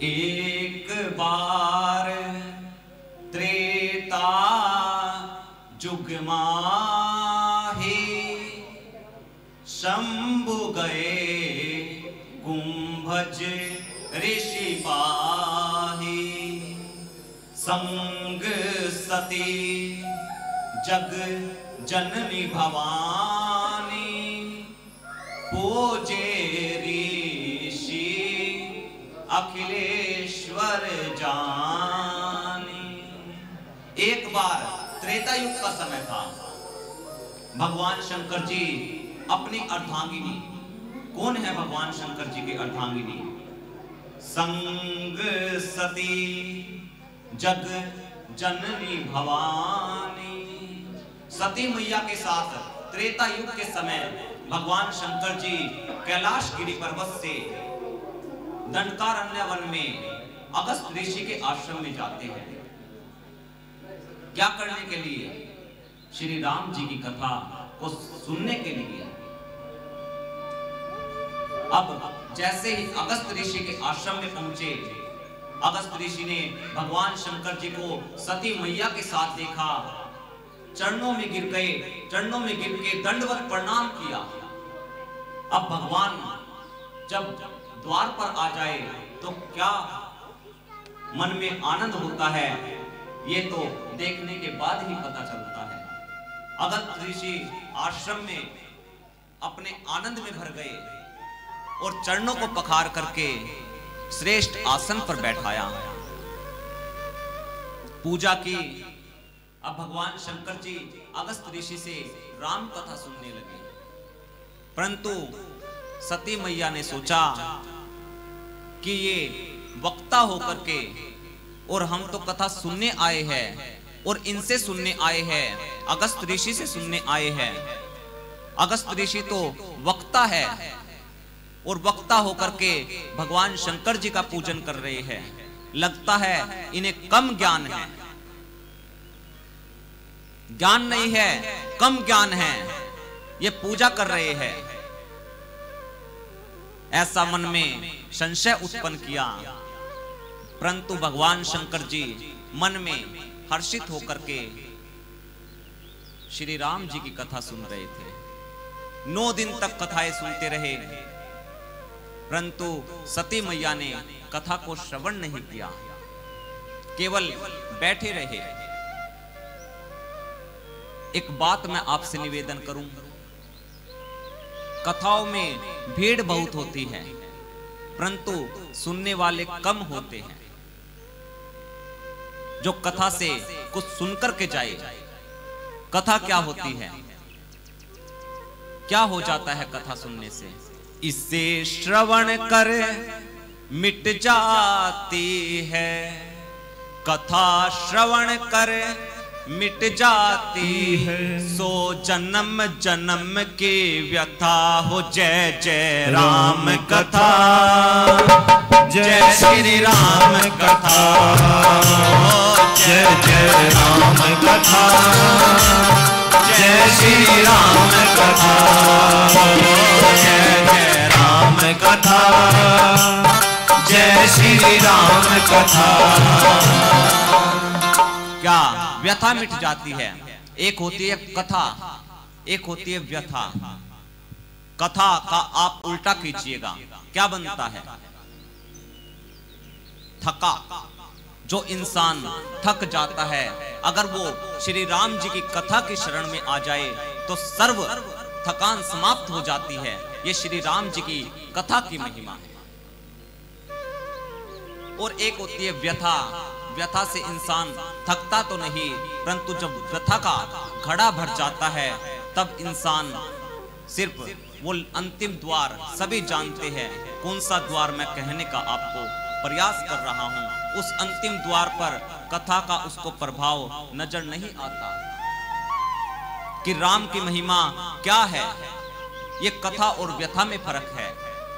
एक बार त्रेता जुग माहे शंभु गए कुंभज ऋषि पाहे। संग सती जग जननी भवानी पूजे ऋषि अखिलेश्वर जानी। एक बार त्रेता युग का समय था। भगवान शंकर जी अपनी अर्धांगिनी, कौन है भगवान शंकर जी की अर्धांगिनी? संग सती जग जननी भवानी। सती मैया के साथ त्रेता युग के समय भगवान शंकर जी कैलाश गिरी पर्वत से दंडकारण्य वन में अगस्त ऋषि के आश्रम में जाते हैं। क्या करने के लिए? श्री राम जी की कथा को सुनने के लिए। अब जैसे ही अगस्त ऋषि के आश्रम में पहुंचे, अगस्त ऋषि ने भगवान शंकर जी को सती मैया के साथ देखा, चरणों में गिर गए, चरणों में गिर के दंडवत प्रणाम किया। अब भगवान जब द्वार पर आ जाए तो क्या मन में आनंद होता है, ये तो देखने के बाद ही पता चलता है। अगस्त ऋषि आश्रम में अपने आनंद में भर गए और चरणों को पखार करके श्रेष्ठ आसन पर बैठाया, पूजा की। अब भगवान शंकर जी अगस्त ऋषि से राम कथा सुनने लगे, परंतु सती मैया ने सोचा कि ये वक्ता होकर के, और हम तो कथा सुनने आए हैं और इनसे सुनने आए हैं, अगस्त ऋषि से सुनने आए हैं। अगस्त ऋषि तो वक्ता है और वक्ता होकर के भगवान शंकर जी का पूजन कर रहे हैं। लगता है इन्हें कम ज्ञान है, ज्ञान नहीं है, कम ज्ञान है, ये पूजा कर रहे हैं। ऐसा मन में संशय उत्पन्न किया, परंतु भगवान शंकर जी मन में हर्षित होकर के श्री राम जी की कथा सुन रहे थे। 9 दिन तक कथाएं सुनते रहे, परंतु सती मैया ने कथा को श्रवण नहीं किया, केवल बैठे रहे। एक बात मैं आपसे निवेदन करूं, कथाओं में भीड़ बहुत होती है, परंतु सुनने वाले कम होते हैं। जो कथा से कुछ सुनकर के जाए, कथा क्या होती है, क्या हो जाता है कथा सुनने से? इसे श्रवण कर मिट जाती है, कथा श्रवण कर मिट जाती है। सो जन्म जन्म की व्यथा हो, जय जय राम कथा, जय श्री राम कथा, जय जय राम कथा, जय श्री राम कथा, जय जय राम कथा, जय श्री राम कथा। क्या व्यथा मिट जाती है? एक होती है कथा, एक होती है व्यथा। कथा का आप उल्टा कीजिएगा, क्या बनता है? थका। जो इंसान थक जाता है, अगर वो श्री राम जी की कथा की शरण में आ जाए तो सर्व थकान समाप्त हो जाती है। ये श्री राम जी की कथा की महिमा है। और एक होती है व्यथा। व्यथा से इंसान थकता तो नहीं, परंतु जब व्यथा का घड़ा भर जाता है तब इंसान सिर्फ वो अंतिम द्वार, सभी जानते हैं कौन सा द्वार मैं कहने का आपको प्रयास कर रहा हूं, उस अंतिम द्वार पर कथा का उसको प्रभाव नजर नहीं आता कि राम की महिमा क्या है। ये कथा और व्यथा में फर्क है।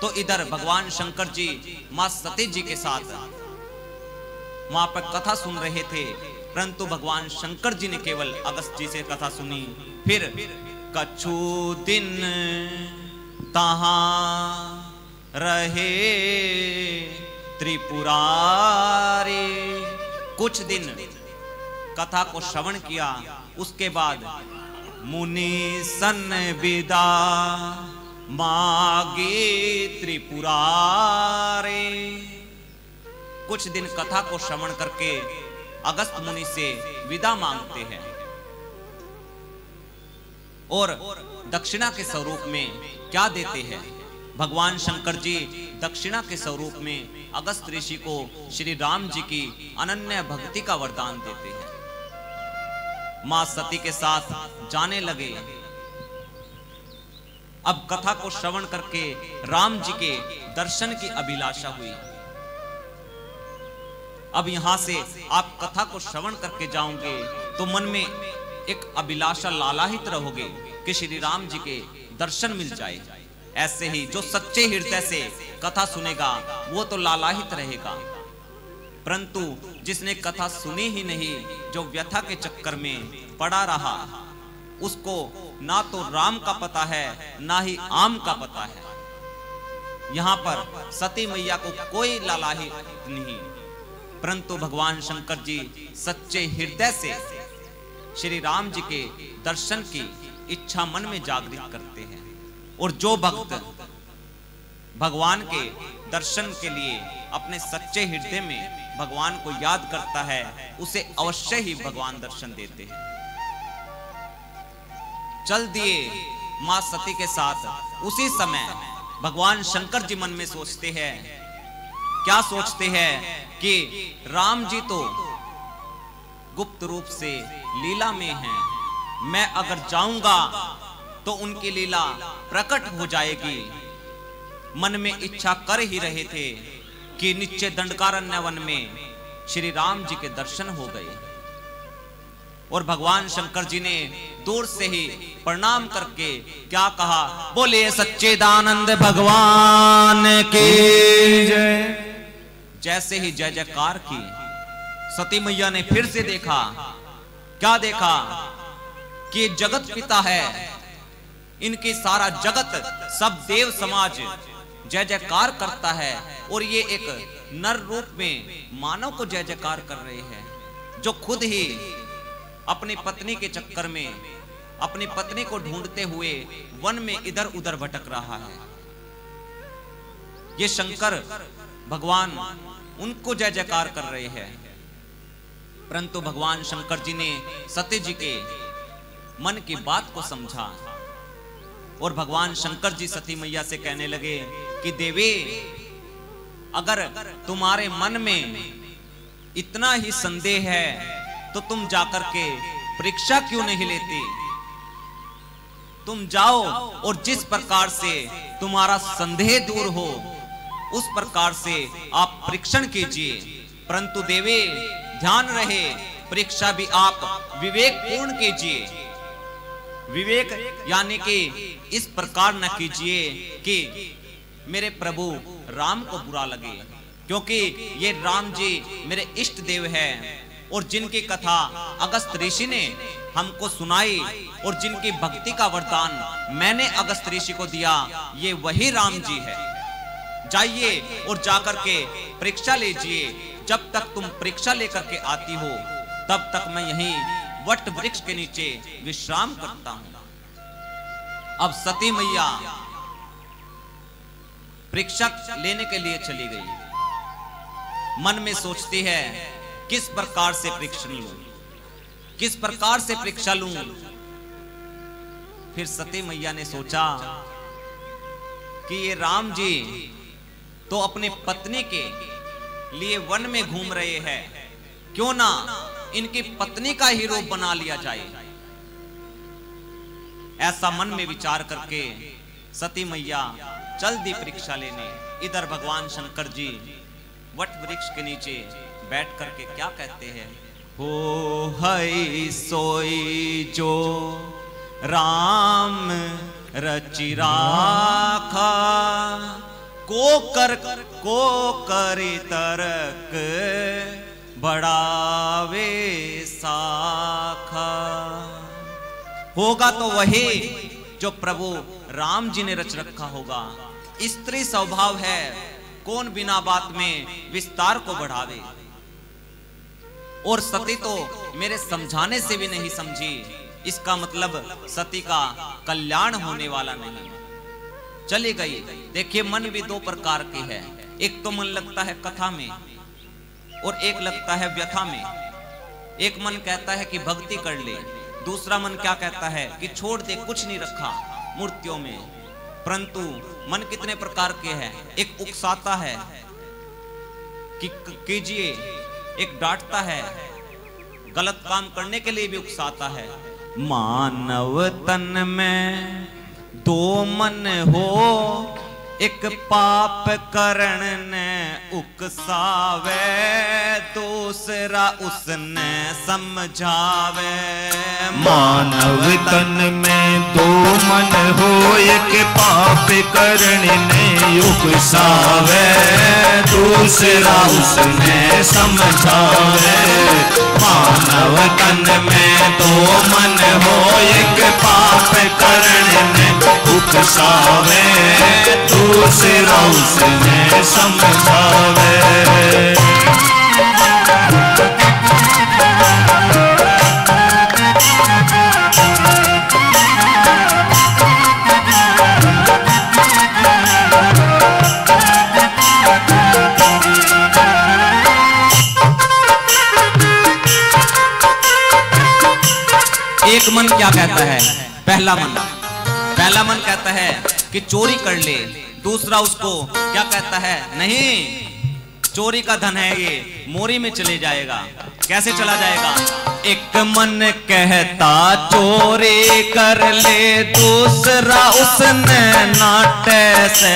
तो इधर भगवान शंकर जी मां सती जी के साथ वहां पर कथा सुन रहे थे, परंतु भगवान शंकर जी ने केवल अगस्त जी से कथा सुनी। फिर कछु दिन तहां रहे त्रिपुरारी। कुछ दिन कथा को श्रवण किया, उसके बाद मुनि सन विदा मागी त्रिपुरारी। कुछ दिन कथा को श्रवण करके अगस्त मुनि से विदा मांगते हैं और दक्षिणा के स्वरूप में क्या देते हैं? भगवान शंकर जी दक्षिणा के स्वरूप में अगस्त ऋषि को श्री राम जी की अनन्य भक्ति का वरदान देते हैं। मां सती के साथ जाने लगे। अब कथा को श्रवण करके राम जी के दर्शन की अभिलाषा हुई। अब यहां से आप कथा को श्रवण करके जाओगे तो मन में एक अभिलाषा लालायित रहोगे कि श्री राम जी के दर्शन मिल जाए। ऐसे ही जो सच्चे हृदय से कथा सुनेगा वो तो लालायित रहेगा, परंतु जिसने कथा सुनी ही नहीं, जो व्यथा के चक्कर में पड़ा रहा, उसको ना तो राम का पता है ना ही आम का पता है। यहां पर सती मैया को कोई लालायित नहीं, परंतु भगवान शंकर जी सच्चे हृदय से श्री राम जी के दर्शन की इच्छा मन में जागृत करते हैं। और जो भक्त भगवान के दर्शन के लिए अपने सच्चे हृदय में भगवान को याद करता है, उसे अवश्य ही भगवान दर्शन देते हैं। चल दिए मां सती के साथ। उसी समय भगवान शंकर जी मन में सोचते हैं, क्या सोचते हैं कि राम जी तो गुप्त रूप से लीला में हैं, मैं अगर जाऊंगा तो उनकी लीला प्रकट हो जाएगी। मन में इच्छा कर ही रहे थे कि नीचे दंडकारण्य वन में श्री राम जी के दर्शन हो गए और भगवान शंकर जी ने दूर से ही प्रणाम करके क्या कहा? बोले सच्चिदानंद भगवान की जय। जैसे ही जय जयकार की, सती मैया ने फिर से देखा। क्या देखा? कि जगत पिता है, इनके सारा जगत, सब देव समाज जय जयकार करता है और ये एक नर रूप में मानव को जय जयकार कर रहे हैं, जो खुद ही अपनी पत्नी के चक्कर में अपनी पत्नी को ढूंढते हुए वन में इधर उधर भटक रहा है। ये शंकर भगवान उनको जय जयकार कर रहे हैं, परंतु भगवान शंकर जी ने सती जी के मन की बात को समझा और भगवान शंकर जी सती मैया से कहने लगे कि देवी, अगर तुम्हारे मन में इतना ही संदेह है तो तुम जाकर के परीक्षा क्यों नहीं लेती? तुम जाओ और जिस प्रकार से तुम्हारा संदेह दूर हो उस प्रकार से आप परीक्षण कीजिए, परंतु देवी ध्यान रहे, परीक्षा भी आप विवेक पूर्ण कीजिए। विवेक यानी कि इस प्रकार न कीजिए कि मेरे प्रभु राम को बुरा लगे, क्योंकि ये राम जी मेरे इष्ट देव हैं और जिनकी कथा अगस्त ऋषि ने हमको सुनाई और जिनकी भक्ति का वरदान मैंने अगस्त ऋषि को दिया, ये वही राम जी है। जाइए और जाकर के परीक्षा लीजिए। जब तक तुम परीक्षा लेकर के आती हो तब तक मैं यहीं वट वृक्ष के नीचे विश्राम करता हूं। अब सती मैया परीक्षा लेने के लिए चली गई। मन में सोचती है किस प्रकार से परीक्षा लूं, किस प्रकार से परीक्षा लूं। फिर सती मैया ने सोचा कि ये राम जी तो अपने पत्नी के लिए वन में घूम रहे हैं, क्यों ना इनकी पत्नी का ही रूप बना लिया जाए। ऐसा मन में विचार करके सती मैया चल दी परीक्षा लेने। इधर भगवान शंकर जी वट वृक्ष के नीचे बैठ करके क्या कहते हैं? हो है सोई जो राम रचि राखा, को करी तरक बढ़ावे साखा। होगा तो वही जो प्रभु राम जी ने रच रखा होगा। स्त्री स्वभाव है, कौन बिना बात में विस्तार को बढ़ावे। और सती तो मेरे समझाने से भी नहीं समझी, इसका मतलब सती का कल्याण होने वाला नहीं। चली गई। देखिए मन भी दो प्रकार के हैं, एक तो मन लगता है कथा में और एक लगता है व्यथा में। एक मन कहता है कि भक्ति कर ले, दूसरा मन क्या कहता है कि छोड़ दे, कुछ नहीं रखा मूर्तियों में। परंतु मन कितने प्रकार के हैं, एक उकसाता है कि कीजिए, एक डांटता है, गलत काम करने के लिए भी उकसाता है। मानव तन में दो मन हो, एक पाप करण ने उकसावे, दूसरा उसने समझावे। मानव तन में दो मन हो, एक पाप करण ने उकसावे, दूसरा उसने समझावे। मानव तन में दो मन हो, एक पाप करण ने उकसावे, दूसरा उसने समझावे। एक मन क्या कहता है, पहला मन कहता है कि चोरी कर ले, दूसरा उसको क्या कहता है, नहीं चोरी का धन है ये, मोरी में चले जाएगा। कैसे चला जाएगा? एक मन कहता चोरी कर ले, दूसरा उसने नाटे से।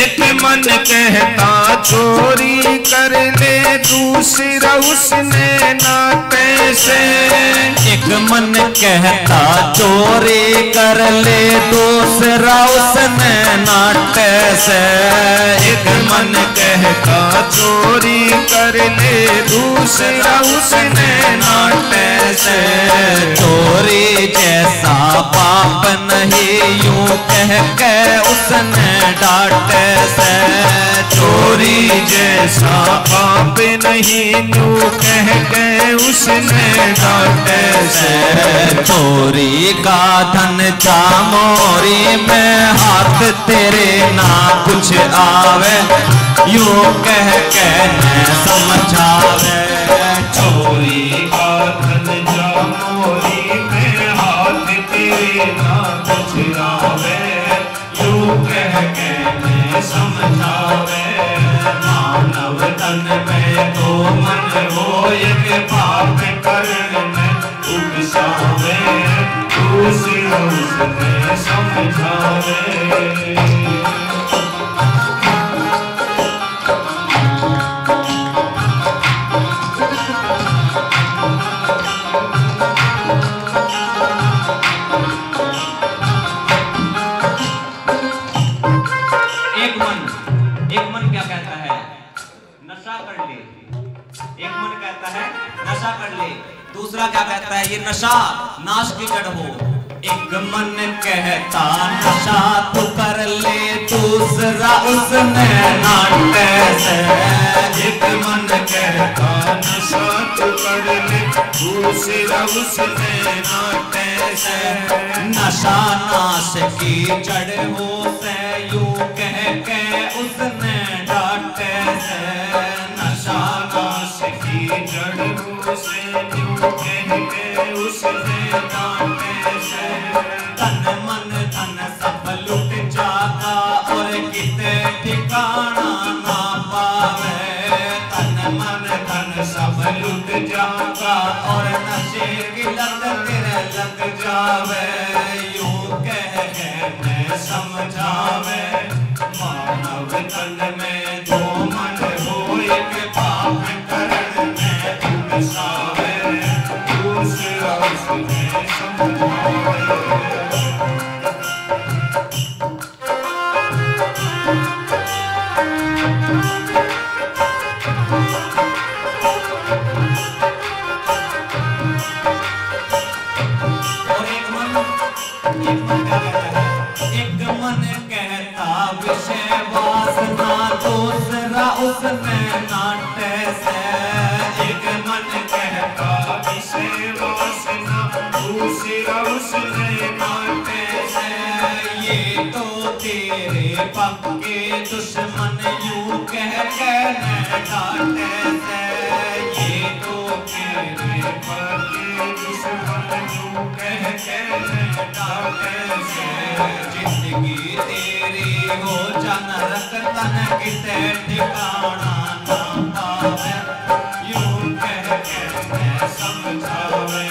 एक मन कहता चोरी कर ले, दूसरा उसने नाटे से। एक मन कहता चोरी कर ले, दूसरा उसने नाटे से। एक मन कहता चोरी कर ले, दूसरा उसने नाटे से। चोरी जैसा पाप नहीं, यूं कह के उसने डांटे से। चोरी जैसा पाप नहीं, यूं कह के उसने डांटे से। चोरी का धन जा मोरी में, हाथ तेरे ना कुछ आवे, यूं कह के न समझावे। चोरी का धन जा मोरी में, हाथ तेरे ना कुछ आवे, यूं कह के न समझावे। मानव तन में दो मन हो, एक पाप करण में उकसावे, दूसरा उसने समझावे। एक मन क्या कहता है, नशा कर ले। एक मन कहता है नशा कर ले, दूसरा क्या कहता है, ये नशा नाश की जड़ हो। एक मन कहता नशा तू कर ले, दूसरा उसने नाटे से। एक मन कहता नशा तू कर ले, दूसरा उसने नाटे से। नशा नाश की जड़ हो से, यूं कह के उसने डांटे से। नशा नाश की जड़ हो से, यूं कह के उसने डांटे से। तन मन धन सब लुट जाता, और किते ठिकाना ना पावे। तन मन धन सब लुट जाता, और नशे की लत तेरे लग जावे, यूं कह के न समझावे। मानव तन में दो मन हो, एक पाप करण में उकसावे, दूसरा उसने समझावे। और एक मन पक्के दुश्मन यूं कह कहने डांटे से, ये तो मेरे पक्के दुश्मन यूं कह कहने डांटे से, जिंदगी तेरी हो जन रख तन किते ठिकाना ना पावे, यूं कह कहने समझावे,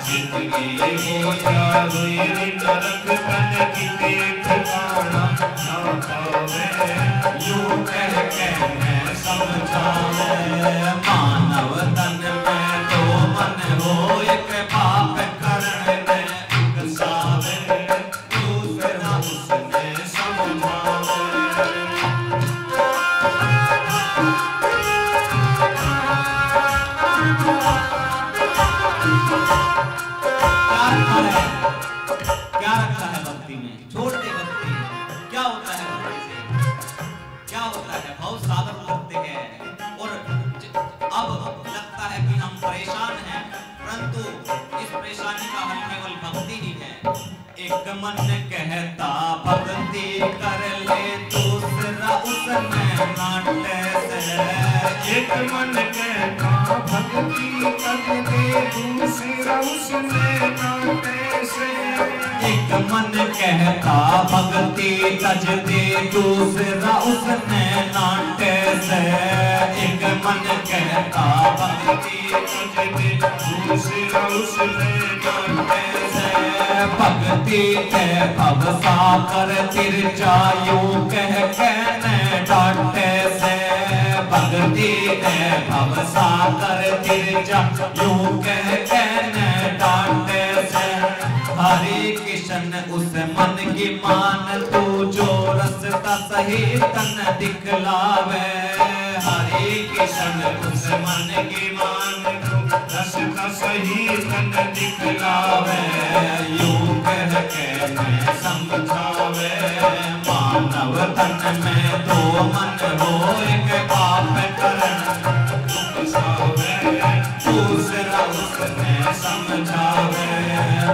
जिंदगी हो जावे नरक तन किते ठिकाना ना पावे, यूं कह कहने समझावे। मानव तन में दो मन हो एक पाप करने में उकसावे, दूसरा उसने समझावे। क्या रखा है भक्ति में? छोड़ दे भक्ति। क्या होता है भक्ति से? क्या होता है? बहुत साधन करते हैं और अब लगता है कि हम परेशान हैं, परंतु इस परेशानी का हल केवल भक्ति ही है। एक मन कहता भक्ति कर ले, दूसरा उसमें नाटे से, एक मन कहता भक्ति कर ले, दूसरा उसमें नाटे से, एक मन कहता भक्ति तज दे, दूसरा उसमें नाटे से, एक मन कहता भक्ति तज दे, दूसरा उसमें नाटे से, भक्ति के भव साकर तिरछायु कह कहने डांटे से, भक्ति के भव साकर तिरछायु कह कहने डांटे से, हरे कृष्ण उस मन की मान तू जो रसता सही तन दिखलावे, हरे कृष्ण उस मन की मान तू रसता सही तन दिखलावे, यूं कह के मैं समझावे। मानव तन में दो मन हो एक पाप करन उकसावे, दूसरा उसने समझावे।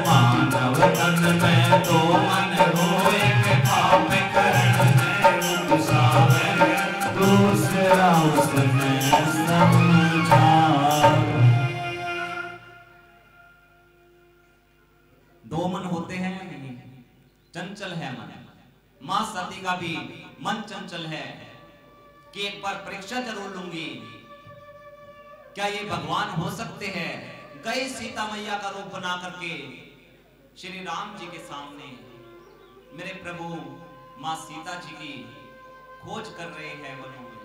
मानव तन में दो मन हो एक पाप करन उकसावे, दूसरा उसने समझावे। दो मन होते हैं नहीं, चंचल है मन। मां सती का भी मन चंचल है कि एक बार परीक्षा जरूर लूंगी, क्या ये भगवान हो सकते हैं? गए सीता मैया का रूप बना करके श्री राम जी के सामने, मेरे प्रभु मां सीता जी की खोज कर रहे हैं वनों में,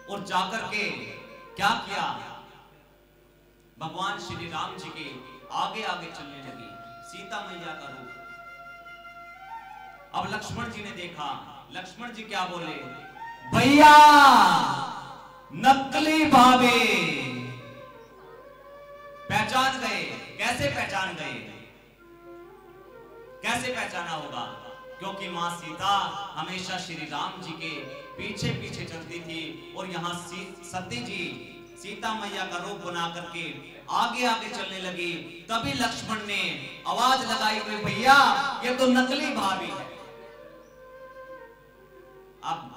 और जाकर के क्या किया? भगवान श्री राम जी के आगे आगे चलने लगी सीता मैया का रूप। अब लक्ष्मण जी ने देखा, लक्ष्मण जी क्या बोले? भैया नकली भाभी। पहचान गए। कैसे पहचान गए? कैसे पहचाना होगा? क्योंकि मां सीता हमेशा श्री राम जी के पीछे पीछे चलती थी, और यहाँ सती जी सीता मैया का रूप बना करके आगे आगे चलने लगी। तभी लक्ष्मण ने आवाज लगाई कि भैया ये तो नकली भाभी है। अब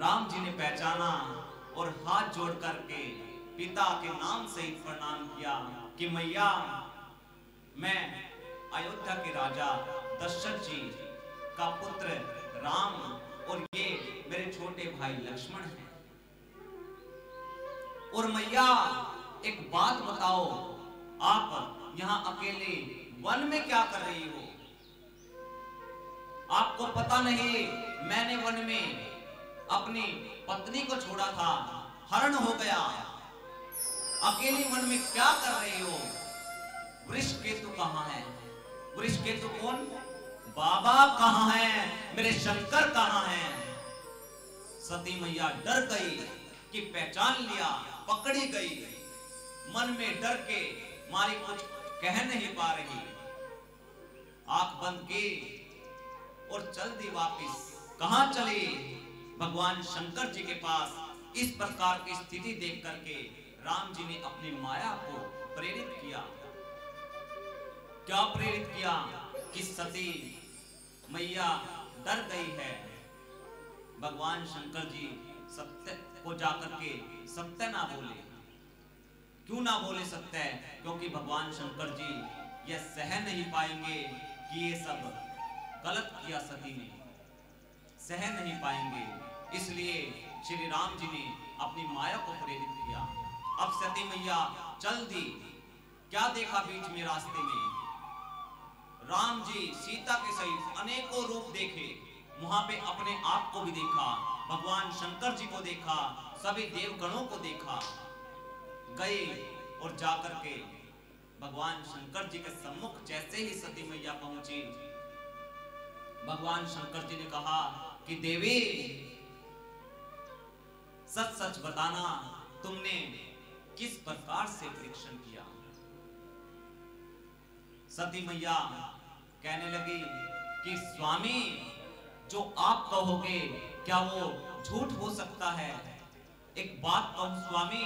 राम जी ने पहचाना और हाथ जोड़ करके पिता के नाम से ही प्रणाम किया कि मैया मैं अयोध्या के राजा दशरथ जी का पुत्र राम, और ये मेरे छोटे भाई लक्ष्मण हैं। और मैया एक बात बताओ, आप यहाँ अकेले वन में क्या कर रही हो? आपको पता नहीं मैंने वन में अपनी पत्नी को छोड़ा था, हरण हो गया। अकेली वन में क्या कर रही हो? वृषकेतु कहाँ है? वृषकेतु कौन? बाबा कहाँ है? मेरे शंकर कहाँ हैं? सती मैया डर गई कि पहचान लिया, पकड़ी गई। मन में डर के मारी कुछ कह नहीं पा रही, आंख बंद की और चल दी वापिस। कहां चली? भगवान शंकर जी के पास। इस प्रकार की स्थिति देख करके राम जी ने अपनी माया को प्रेरित किया। क्या प्रेरित किया? कि सती मैया डर गई है। भगवान शंकर जी सत्य को जाकर के सत्य ना बोले। क्यों ना बोले सत्य? क्योंकि भगवान शंकर जी यह सह नहीं पाएंगे कि ये सब गलत किया सती ने, सह नहीं पाएंगे। इसलिए श्री राम जी ने अपनी माया को प्रेरित किया। अब सती मैया चल दी। क्या देखा बीच में रास्ते में? राम जी सीता के सहित अनेकों रूप देखे। वहां पे अपने आप को भी देखा, भगवान शंकर जी को देखा, सभी देवगणों को देखा। गए और जाकर के भगवान शंकर जी के सम्मुख जैसे ही सती मैया पहुंची, भगवान शंकर जी ने कहा कि देवी, सच सच बताना, तुमने किस प्रकार से परीक्षण किया? सती मैया कहने लगी कि स्वामी, जो आप कहोगे क्या वो झूठ हो सकता है? एक बात कहूं स्वामी,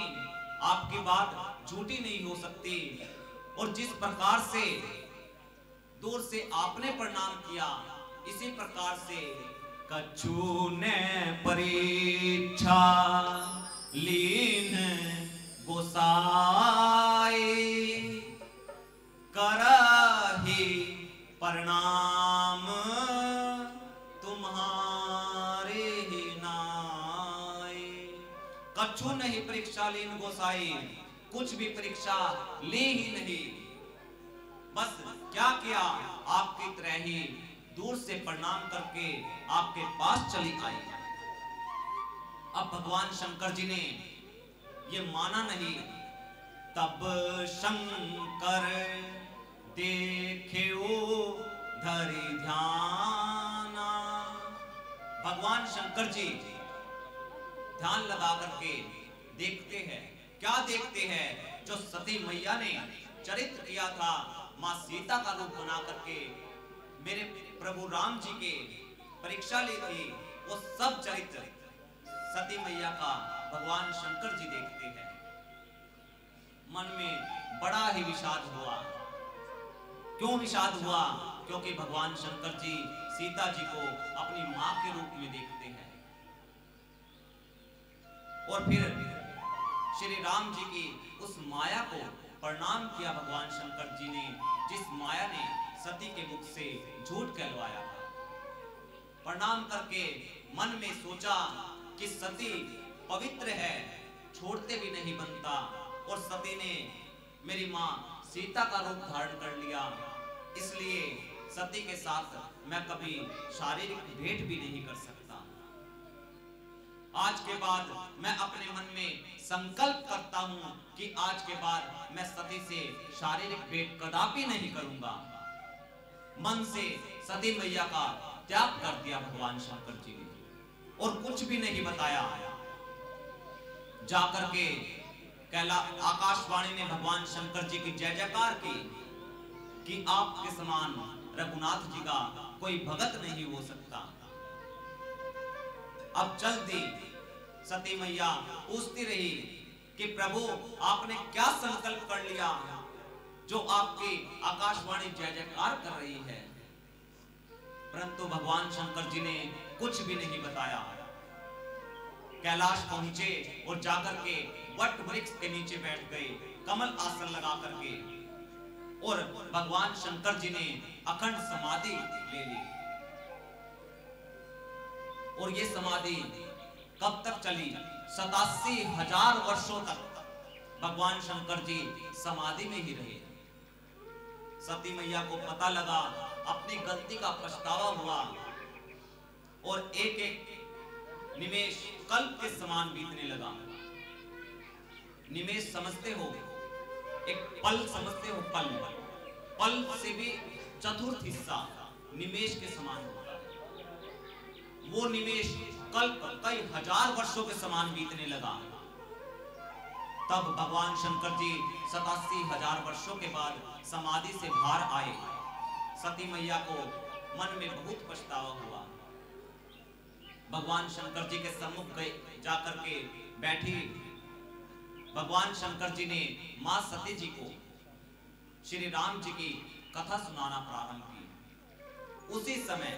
आपकी बात झूठी नहीं हो सकती। और जिस प्रकार से दूर से आपने प्रणाम किया, इसी प्रकार से कछु ने परीक्षा लीन गोसाई, करहि प्रणाम तुम्हारे ही नाई। कछु नहीं परीक्षा लीन गोसाई, कुछ भी परीक्षा ली ही नहीं। बस क्या किया, आपकी तरह ही दूर से प्रणाम करके आपके पास चली आई। अब भगवान शंकर जी ने ये माना नहीं। तब शंकर देखे धरि ध्याना। भगवान शंकर जी ध्यान लगा करके देखते हैं। क्या देखते हैं? जो सती मैया ने चरित्र किया था, मां सीता का रूप बना करके मेरे प्रभु राम जी के परीक्षा ली थी, वो सब चरित्र सती मैया का भगवान शंकर जी देखते हैं। मन में बड़ा ही विषाद हुआ। क्यों विषाद हुआ? क्योंकि भगवान शंकर जी सीता जी को अपनी मां के रूप में देखते हैं। और फिर श्री राम जी की उस माया को प्रणाम किया भगवान शंकर जी ने, जिस माया ने सती के मुख से झूठ कहलवाया था। प्रणाम करके मन में सोचा कि सती पवित्र है, छोड़ते भी नहीं बनता, और सती ने मेरी मां सीता का रूप धारण कर लिया, इसलिए सती के साथ मैं कभी शारीरिक भेंट भी नहीं कर सकता। आज के बाद मैं अपने मन में संकल्प करता हूं कि आज के बाद मैं सती से शारीरिक भेंट कदापि नहीं करूंगा। मन से सती मैया का त्याग कर दिया भगवान शंकर जी ने, और कुछ भी नहीं बताया। जाकर के आकाशवाणी ने भगवान शंकर जी की जय जयकार की कि आपके समान रघुनाथ जी का कोई भगत नहीं हो सकता। अब चल दी सती मैया पूछती रही कि प्रभु आपने क्या संकल्प कर लिया जो आपकी आकाशवाणी जय जयकार कर रही है? परंतु भगवान शंकर जी ने कुछ भी नहीं बताया। कैलाश पहुंचे और जाकर के वट वृक्ष के नीचे बैठ गए, कमल आसन लगा करके, और भगवान शंकर जी ने अखंड समाधि ले ली। और ये समाधि कब तक चली? 87,000 वर्षों तक भगवान शंकर जी समाधि में ही रहे। सती मैया को पता लगा, अपनी गलती का पछतावा हुआ, और एक एक निमेष कल्प के समान बीतने लगा। निमेष समझते हो, एक पल समझते हो, पल पल से भी चतुर्थ हिस्सा निमेष के समान होता है। वो निमेष कल्प कई हजार वर्षों के समान बीतने लगा। तब भगवान शंकर जी 87,000 वर्षों के बाद समाधि से बाहर आए। सती मैया को मन में बहुत पछतावा हुआ। भगवान शंकर जी के सम्मुख गए, जाकर के बैठी। भगवान शंकर जी ने मां सती जी को श्री राम जी की कथा सुनाना प्रारंभ की। उसी समय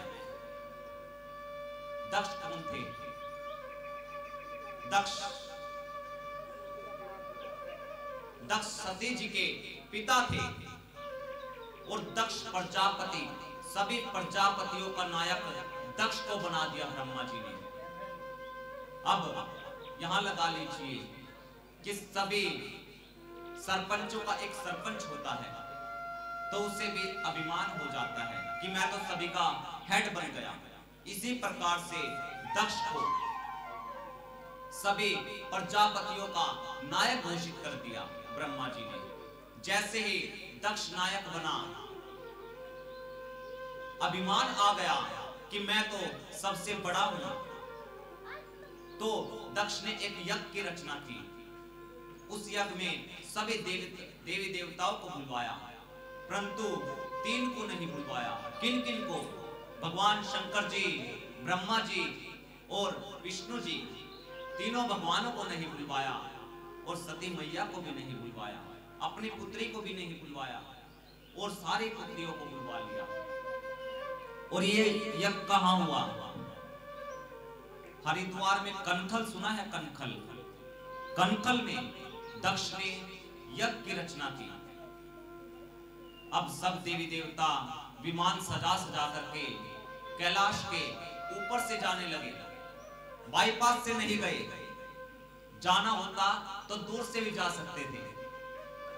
दक्ष कौन थे? दक्ष सती जी के पिता थे और दक्ष प्रजापति, सभी प्रजापतियों का नायक दक्ष को बना दिया ब्रह्मा जी ने। अब यहां लगा लीजिए कि सभी सरपंचों का एक सरपंच होता है तो उसे भी अभिमान हो जाता है कि मैं तो सभी का हेड बन गया। इसी प्रकार से दक्ष को सभी प्रजापतियों का नायक घोषित कर दिया ब्रह्मा जी ने। जैसे ही दक्ष नायक बना, अभिमान आ गया कि मैं तो सबसे बड़ा हूं, तो दक्ष ने एक यज्ञ की रचना की। उस यज्ञ में सभी देवी देवताओं को बुलवाया, परंतु 3 को नहीं बुलवाया। किन किन को? भगवान शंकर जी, ब्रह्मा जी और विष्णु जी, तीनों भगवानों को नहीं बुलवाया और सती मैया को भी नहीं बुलवाया, अपनी पुत्री को भी नहीं बुलवाया और सारी पुत्रियों को बुलवा लिया। और ये यज्ञ कहां हुआ? हरिद्वार में कनखल सुना है? कनखल में दक्ष ने यज्ञ की रचना की। अब सब देवी देवता विमान सजा सजा करके कैलाश के ऊपर से जाने लगे। बाईपास से नहीं गए, जाना होता तो दूर से भी जा सकते थे,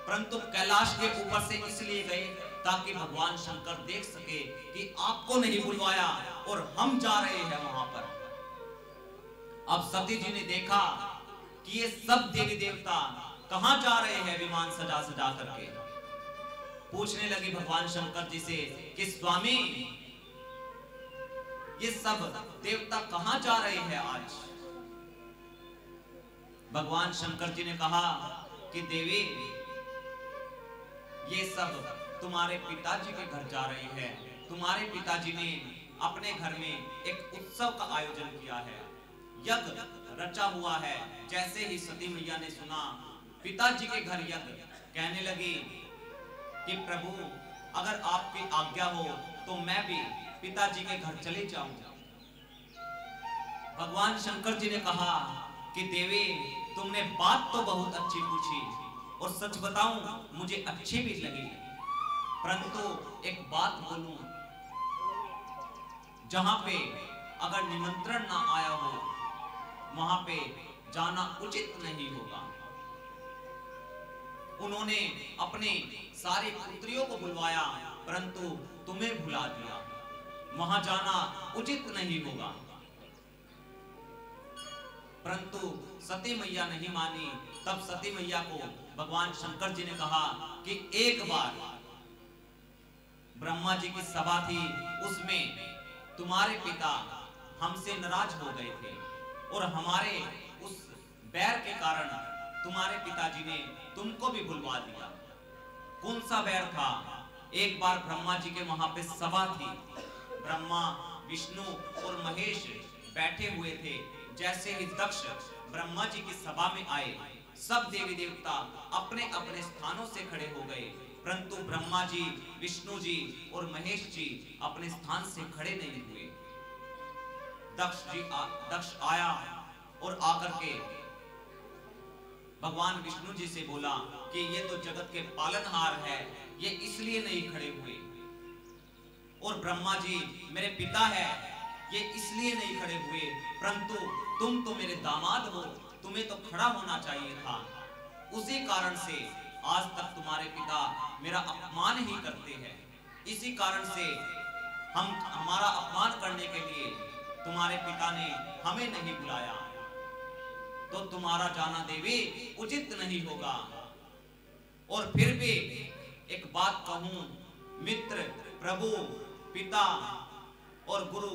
परंतु कैलाश के ऊपर से इसलिए गए ताकि भगवान शंकर देख सके कि आपको नहीं बुलवाया और हम जा रहे हैं वहां पर। अब सती जी ने देखा कि ये सब देवी देवता कहां जा रहे हैं विमान सजा सजा करके। पूछने लगी भगवान शंकर जी से कि स्वामी, ये सब देवता कहां जा रहे हैं आज? भगवान शंकर जी ने कहा कि देवी, ये सब तुम्हारे पिताजी के घर जा रहे हैं। तुम्हारे पिताजी ने अपने घर में एक उत्सव का आयोजन किया है, यज्ञ रचा हुआ है। जैसे ही सती मैया ने सुना पिताजी के घर यज्ञ, कहने लगी कि प्रभु, अगर आपकी आज्ञा हो तो मैं भी पिताजी के घर चले जाऊंगा। भगवान शंकर जी ने कहा कि देवी, तुमने बात तो बहुत अच्छी पूछी और सच बताऊं मुझे अच्छी भी लगी, परंतु एक बात बोलूं, जहां पे अगर निमंत्रण ना आया हो वहां पे जाना उचित नहीं होगा। उन्होंने अपने सारी पुत्रियों को बुलवाया परंतु तुम्हें भुला दिया, वहां जाना उचित नहीं होगा। परंतु सती मैया नहीं मानी। तब सती मैया को भगवान शंकर जी ने कहा कि एक बार ब्रह्मा जी की सभा थी, उसमें तुम्हारे पिता हमसे नाराज हो गए थे और हमारे उस बैर के कारण तुम्हारे पिताजी ने तुमको भी बुलवा दिया। कौन सा बैर था? एक बार ब्रह्मा जी के वहां पे सभा थी, ब्रह्मा, विष्णु और महेश बैठे हुए थे। जैसे ही दक्ष ब्रह्मा जी की सभा में आए, सब देवी देवता अपने अपने स्थानों से खड़े हो गए, परंतु ब्रह्मा जी, विष्णु जी और महेश जी अपने स्थान से खड़े नहीं हुए। दक्ष आया और आकर के भगवान विष्णु जी से बोला कि ये तो जगत के पालनहार है, ये इसलिए नहीं खड़े हुए। और ब्रह्मा जी मेरे पिता है, ये इसलिए नहीं खड़े हुए, परंतु तुम तो मेरे दामाद हो, तुम्हें तो खड़ा होना चाहिए था। उसी कारण से आज तक तुम्हारे पिता मेरा अपमान ही करते हैं। इसी कारण से हमारा अपमान करने के लिए तुम्हारे पिता ने हमें नहीं बुलाया, तो तुम्हारा जाना देवी उचित नहीं होगा। और फिर भी एक बात कहूं, मित्र, प्रभु, पिता और गुरु,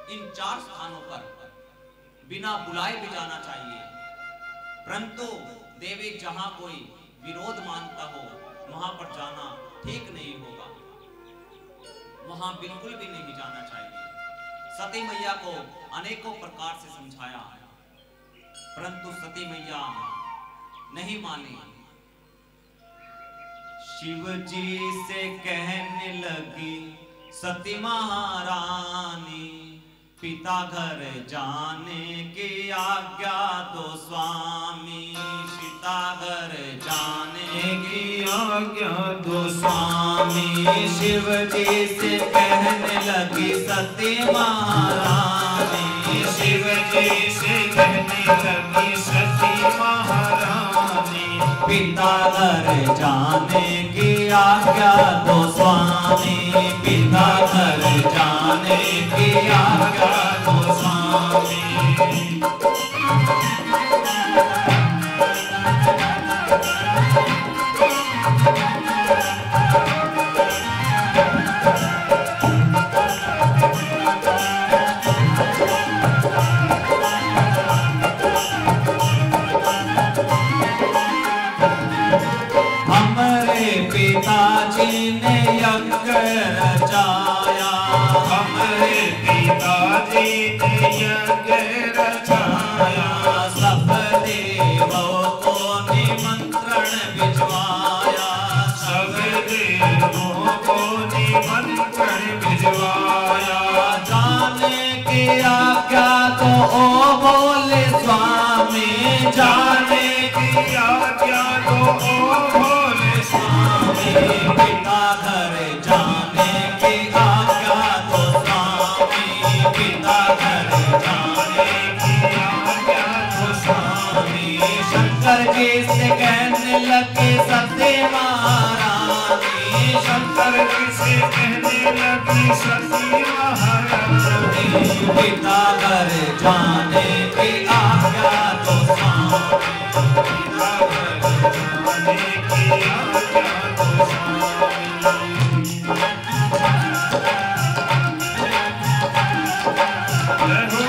इन 4 स्थानों पर बिना बुलाए भी जाना चाहिए, परंतु देवी जहां कोई विरोध मानता हो वहां पर जाना ठीक नहीं होगा, वहां बिल्कुल भी नहीं जाना चाहिए। सती मैया को अनेकों प्रकार से समझाया, परंतु सती मैया नहीं मानी। शिव जी से कहने लगी सती महारानी पिता घर जाने की आज्ञा दो स्वामी, पिता घर जाने की आज्ञा दो स्वामी। शिव जी से कहने लगी सती महारानी, शिव जी से कहने लगी सती महारानी। पिता घर जाने की आज्ञा दो स्वामी, पिता घर जाने की आज्ञा दो स्वामी। पिताजी ने यज्ञ रचाया, हमारे पिताजी ने यज्ञ रचाया। सब देवों को निमंत्रण भिजवाया, सब देवों को निमंत्रण भिजवाया। जाने की आज्ञा तो ओ बोले स्वामी, जाने की आज्ञा तो ओ भोले स्वामी। पिता घर जाने की आज्ञा दो स्वामी, पिता घर जाने की आज्ञा दो स्वामी। शंकर जी से कहने लगे सती महारानी, शंकर जी से कहने लगी सती महारानी। पिता घर जाने की आज्ञा दो स्वामी, पिता घर जाने की आज्ञा दो स्वामी। जय हो।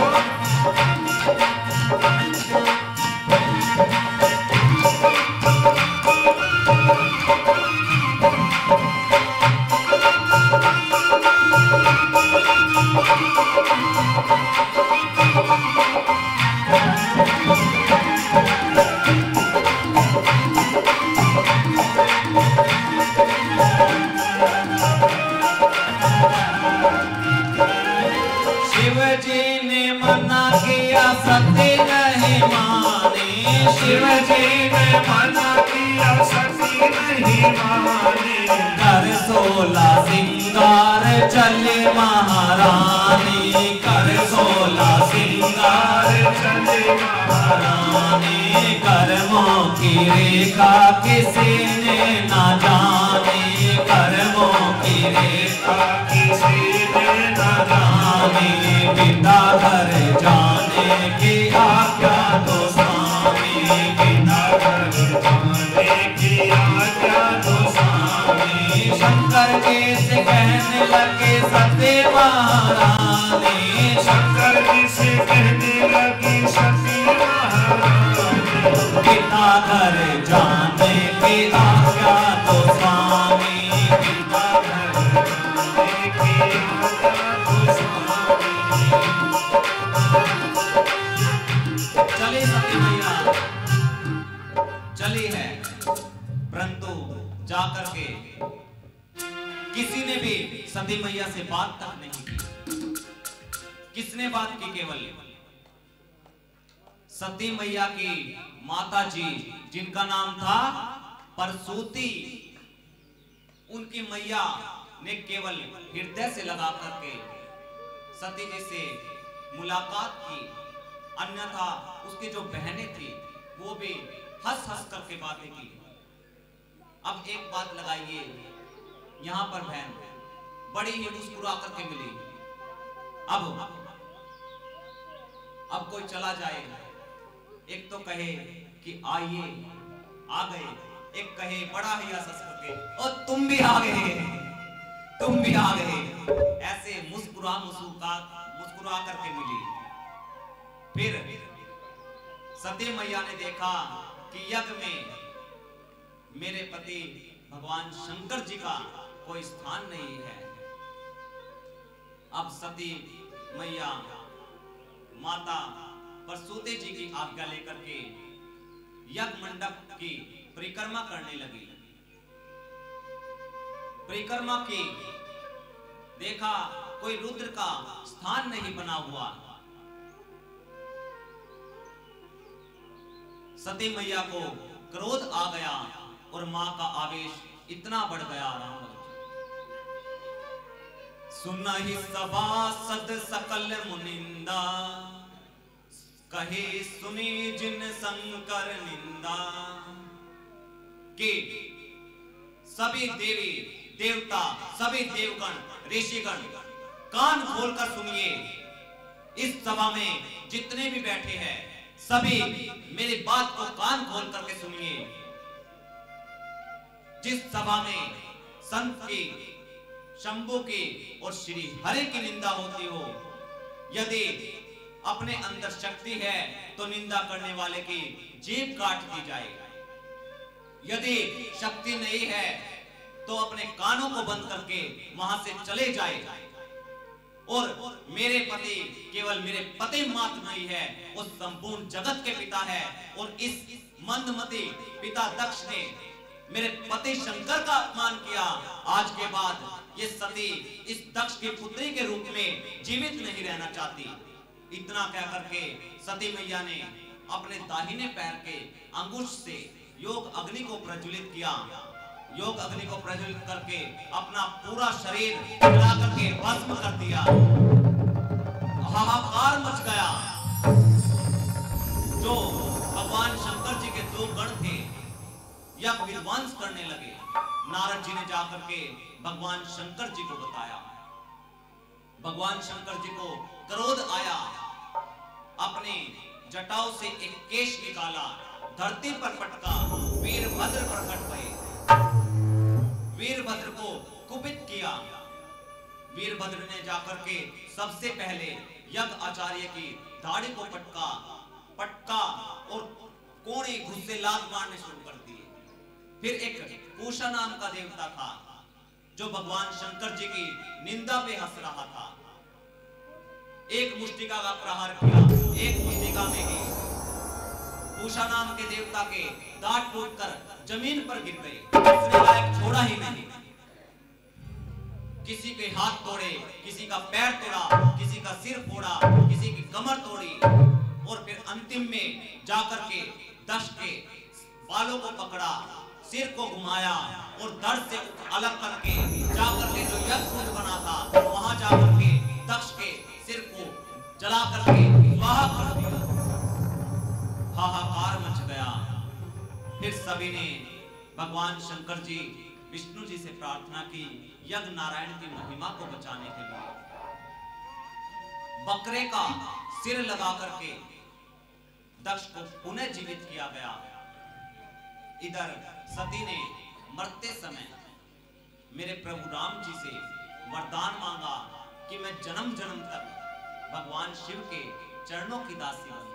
शिव जी ने मना किया सती नहीं मानी, शिव जी ने मना किया सती नहीं मानी। कर 16 सिंगार चले महारानी, कर 16 सिंगार चले महारानी। कर्मों की रेखा किसी ने ना जानी, कर्मों की रेखा किसी ने न जानी। पिता घर जाने की आज्ञा दो स्वामी, पिता घर जाने की आज्ञा दो स्वामी। शंकर जी से कहने लगे सती महारानी, शंकर जी से कहने लगी सती महारानी। पिता घर जाने की आज्ञा दो स्वामी, पिता घर जाने की आज्ञा दो स्वामी। चली सती मैया चली है, परंतु जाकर के किसी ने भी सती मैया से बात तक नहीं की। किसने बात की? केवल सती मैया की माता जी, जिनका नाम था परसूती, उनकी मैया ने केवल हृदय से लगा करके सती जी से मुलाकात की, अन्यथा उसकी जो बहनें थी वो भी हंस हंस करके बातें की। अब एक बात लगाइए, यहाँ पर बहन बड़ी ही मुस्कुरा करके मिली। अब कोई चला जाए, एक तो कहे कि आइए, आ गए, एक कहे बड़ा ही हंस करके और तुम भी आ गए, तुम भी आ गए। ऐसे मुस्कुरा करके मिली। फिर सती मैया ने देखा कि यज्ञ में मेरे पति भगवान शंकर जी का कोई स्थान नहीं है। अब सती मैया माता परसूती जी की आज्ञा लेकर के यज्ञ मंडप की परिक्रमा करने लगी। परिक्रमा की देखा कोई रुद्र का स्थान नहीं बना हुआ। सती मैया को क्रोध आ गया और मां का आवेश इतना बढ़ गया। राम सुनहि सभासद सकल मुनिंदा, कहे सुनी जिन शंकर निंदा। कि सभी देवी देवता, सभी देवगण, ऋषिगण कान खोलकर सुनिए। इस सभा में जितने भी बैठे हैं सभी मेरी बात को कान खोल करके सुनिए। जिस सभा में संत की, शंभु की और श्री हरि की निंदा होती हो, यदि अपने अंदर शक्ति है तो निंदा करने वाले की जीभ काट दी जाए। यदि शक्ति नहीं है तो अपने कानों को बंद करके वहां से चले जाए। और मेरे पति केवल मेरे पति मात्र नहीं है, वो संपूर्ण जगत के पिता है। और इस मंदमती पिता दक्ष ने मेरे पति शंकर का अपमान किया। आज के बाद ये सती इस दक्ष की पुत्री के रूप में जीवित नहीं रहना चाहती। इतना कह करके सती मैया ने अपने दाहिने पैर के अंगुश से योग अग्नि को प्रज्वलित किया। योग अग्नि को प्रज्वलित करके अपना पूरा शरीर जला करके भस्म कर दिया। हाहाकार मच गया। जो भगवान शंकर जी के दो गण थे यज्ञ विध्वंस करने लगे। नारद जी ने जाकर के भगवान शंकर जी को बताया। भगवान शंकर जी को क्रोध आया, अपने जटाओं से एक केश निकाला, धरती पर पटका, वीरभद्र प्रकट हुए। वीरभद्र को कुपित किया। वीरभद्र ने जाकर के सबसे पहले यज्ञ आचार्य की दाढ़ी को पटका और कोने घुसे लात मारने शुरू कर दिए। फिर एक पूषा नाम का देवता था जो भगवान शंकर जी की निंदा पे हंस रहा था। एक मुष्टिका का प्रहार किया। एक मुष्टिका में ही पूषा नाम के देवता के दांत टूटकर जमीन पर गिर गए। उसने लायक छोड़ा ही नहीं। किसी के हाथ तोड़े, किसी का पैर तोड़ा, किसी का सिर फोड़ा, किसी की कमर तोड़ी और फिर अंतिम में जाकर के दक्ष के बालों को पकड़ा, सिर को घुमाया और दर्द से अलग करके जाकर के जो यज्ञ बना था वहां जाकर के दक्ष के सिर को जला करके स्वाहा कर दिया। हाहाकार मच गया। फिर सभी ने भगवान शंकर जी, विष्णु जी से प्रार्थना की यज्ञ नारायण की महिमा को बचाने के लिए। बकरे का सिर लगा करके दक्ष को पुनः जीवित किया गया। इधर सती ने मरते समय मेरे प्रभु राम जी से वरदान मांगा कि मैं जन्म जन्म तक भगवान शिव के चरणों की दासी बनूं।